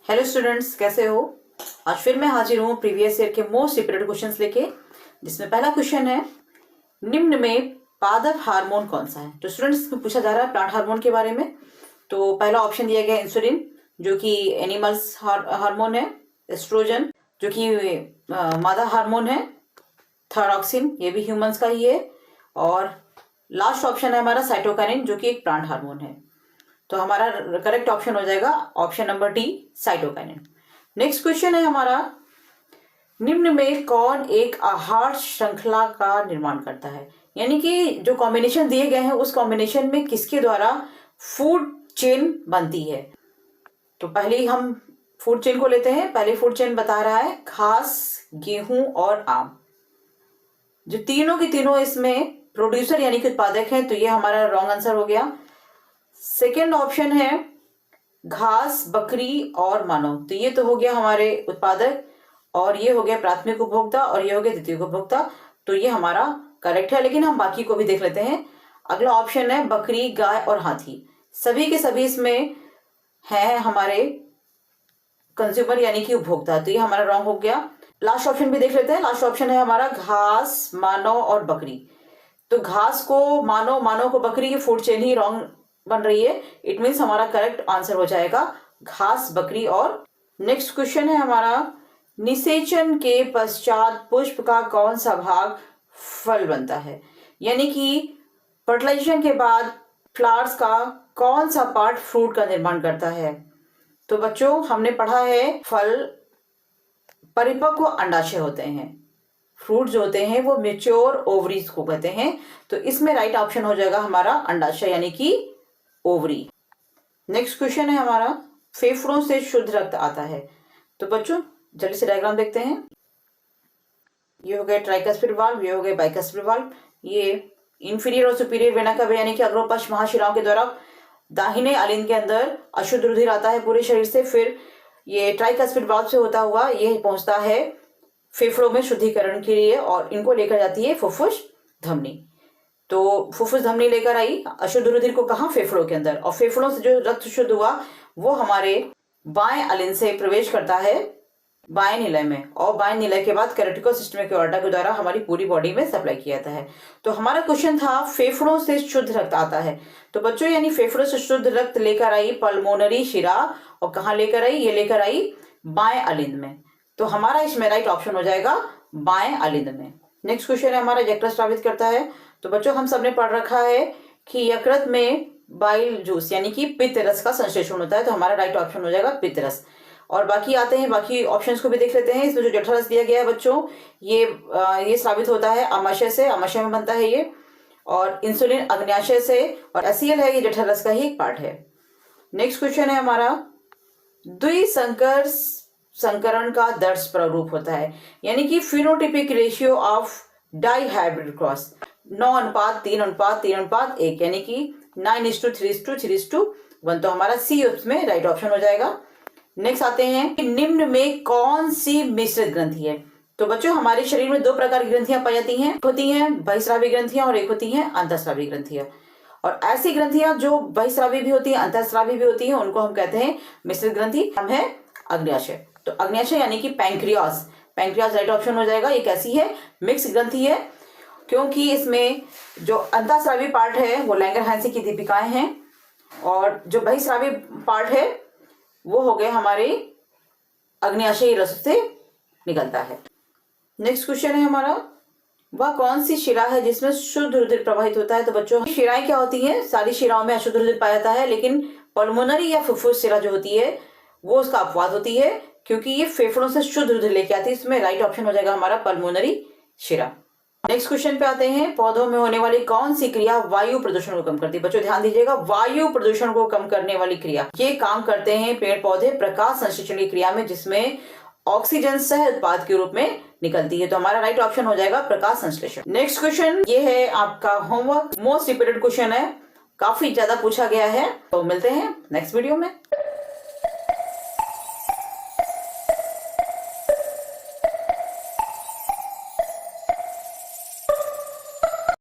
Hello students, कैसे हो। आज फिर मैं हाजिर हूँ प्रीवियस ईयर के मोस्ट रिपीटेड क्वेश्चंस लेके, जिसमें पहला क्वेश्चन है निम्न में पादप हार्मोन कौन सा है। तो स्टूडेंट्स में पूछा जा रहा है प्लांट हार्मोन के बारे में। तो पहला ऑप्शन दिया गया इंसुलिन, जो कि एनिमल्स हार्मोन है। एस्ट्रोजन, जो कि मादा हार्मोन है। थायरॉक्सिन, ये भी ह्यूमंस का ही है। और लास्ट ऑप्शन है हमारा साइटोकाइनिन, जो कि एक प्लांट हार्मोन है। तो हमारा करेक्ट ऑप्शन हो जाएगा option number D, cytokinin. Next question है हमारा, निम्न में कौन एक आहार श्रृंखला का निर्माण करता है। यानी कि जो कॉम्बिनेशन दिए गए हैं उस कॉम्बिनेशन में किसके द्वारा फूड चेन बनती है। तो पहले हम फूड चेन को लेते हैं। पहले फूड चेन बता रहा है घास, गेहूं और आम। जो तीनों की तीनों इसमें प्रोड्यूसर यानी कि उत्पादक हैं, तो ये हमारा रॉन्ग आंसर हो गया। सेकेंड ऑप्शन है घास, बकरी और मानव। तो ये तो हो गया हमारे उत्पादक, और ये हो गया प्राथमिक उपभोक्ता, और ये हो गया द्वितीय उपभोक्ता। तो ये हमारा करेक्ट है, लेकिन हम बाकी को भी देख लेते हैं। अगला ऑप्शन है बकरी, गाय और हाथी। सभी के सभी इसमें है हमारे कंज्यूमर यानी कि उपभोक्ता। तो ये हमारा रॉन्ग हो गया। लास्ट ऑप्शन भी देख लेते हैं। लास्ट ऑप्शन है हमारा घास, मानव और बकरी। तो घास को मानव, मानव को बकरी, की फूड चेन ही रॉन्ग बन रही है। इट मीन्स हमारा करेक्ट आंसर हो जाएगा घास, बकरी और। नेक्स्ट क्वेश्चन है हमारा, निषेचन के पश्चात पुष्प का कौन सा भाग फल बनता है। यानी कि फर्टिलाइजेशन के बाद फ्लावर्स का कौन सा पार्ट फ्रूट का निर्माण करता है। तो बच्चों, हमने पढ़ा है फल परिपक्व अंडाशय होते हैं, फ्रूट जो होते हैं वो मेच्योर ओवरीज को कहते हैं। तो इसमें राइट ऑप्शन हो जाएगा हमारा अंडाशय यानी कि ओवरी। नेक्स्ट क्वेश्चन है हमारा, फेफड़ों से शुद्ध रक्त आता है। तो बच्चों जल्दी से डायग्राम देखते हैं। ये हो गया ट्राइकस्पिड वाल्व, ये हो गया बाइकस्पिड वाल्व। ये इंफीरियर और सुपीरियर वेना का यानी कि अग्रोपश्च महाशिराओं के द्वारा दाहिने आलिंद के अंदर अशुद्ध रुधिर आता है पूरे शरीर से। फिर ये ट्राइकस्पिड वाल्व से होता हुआ ये पहुंचता है फेफड़ों में शुद्धिकरण के लिए, और इनको लेकर जाती है फुफ्फुस धमनी। तो फुफ्फुस धमनी लेकर आई अशुद्ध रुधिर को कहाँ, फेफड़ों के अंदर। और फेफड़ों से जो रक्त शुद्ध हुआ वो हमारे बाएं अलिंद से प्रवेश करता है बाएं निलय में, और बाएं निलय के बाद कैरोटिको सिस्टमिक एओर्टा के द्वारा हमारी पूरी बॉडी में सप्लाई किया जाता है। तो हमारा क्वेश्चन था फेफड़ों से शुद्ध रक्त आता है। तो बच्चों यानी फेफड़ों से शुद्ध रक्त लेकर आई पल्मोनरी शिरा, और कहाँ लेकर आई, ये लेकर आई बाएं अलिंद में। तो हमारा इसमें राइट ऑप्शन हो जाएगा बाएं अलिंद में। नेक्स्ट क्वेश्चन है हमारा, यकृत स्रावित करता है। तो बच्चों हम सबने पढ़ रखा है कि यकृत में बाइल जूस यानी कि पित्त रस का संश्लेषण होता है। तो हमारा राइट ऑप्शन हो जाएगा पित्त रस। और बाकी आते हैं, बाकी ऑप्शंस को भी देख लेते हैं। इसमें जो जठररस दिया गया है बच्चों, ये स्रावित होता है आमाशय से, आमाशय में बनता है ये। और इंसुलिन अग्न्याशय से, और एसीएल है ये जठररस का ही एक पार्ट है। नेक्स्ट क्वेश्चन है हमारा, द्विसंकर संकरण का दर्श प्रारूप होता है। यानी कि phenotypic ratio of dihybrid cross 9:3:3:1, यानी कि 9:3:3:1। तो हमारा सी उसमें राइट ऑप्शन हो जाएगा। नेक्स्ट आते हैं कि निम्न में कौन सी मिश्रित ग्रंथि है। तो बच्चों हमारे शरीर में दो प्रकार की ग्रंथियां पाई जाती हैं, होती हैं बहिस्रावी ग्रंथियां और एक होती हैं अंतःस्रावी ग्रंथियां। और ऐसी ग्रंथियां जो बहिस्रावी भी होती हैं, अंतःस्रावी भी होती हैं, उनको हम कहते हैं मिश्रित ग्रंथि। हम है अग्न्याशय। तो अग्न्याशय यानी कि पैंक्रियास, पैंक्रियास राइट ऑप्शन हो जाएगा। ये कैसी है, मिक्स ग्रंथि है, क्योंकि इसमें जो अंतःस्रावी पार्ट है वो लैंगर-हैंसी की दीपिकाएं हैं, और जो बहिस्रावी पार्ट है वो हो गए हमारे अग्न्याशयी रस से निकलता है। नेक्स्ट क्वेश्चन है हमारा, वह कौन सी शिरा है जिसमें शुद्ध रुधिर प्रवाहित होता है। तो बच्चों शिराएं क्या होती हैं, सारी शिराओं में अशुद्ध रुधिर पाया जाता है, लेकिन पल्मोनरी या फुफ्फुस शिरा जो होती है वो उसका अपवाद होती है, क्योंकि ये फेफड़ों से शुद्ध रुधिर लेके आती है। इसमें राइट ऑप्शन हो जाएगा हमारा पल्मोनरी शिरा। नेक्स्ट क्वेश्चन पे आते हैं, पौधों में होने वाली कौन सी क्रिया वायु प्रदूषण को कम करती है। बच्चों ध्यान दीजिएगा, वायु प्रदूषण को कम करने वाली क्रिया, ये काम करते हैं पेड़ पौधे प्रकाश संश्लेषण की क्रिया में, जिसमें ऑक्सीजन सह उत्पाद के रूप में निकलती है। तो हमारा राइट ऑप्शन हो जाएगा प्रकाश संश्लेषण। नेक्स्ट क्वेश्चन ये है आपका होमवर्क, मोस्ट रिपीटेड क्वेश्चन है, काफी ज्यादा पूछा गया है। तो मिलते हैं नेक्स्ट वीडियो में।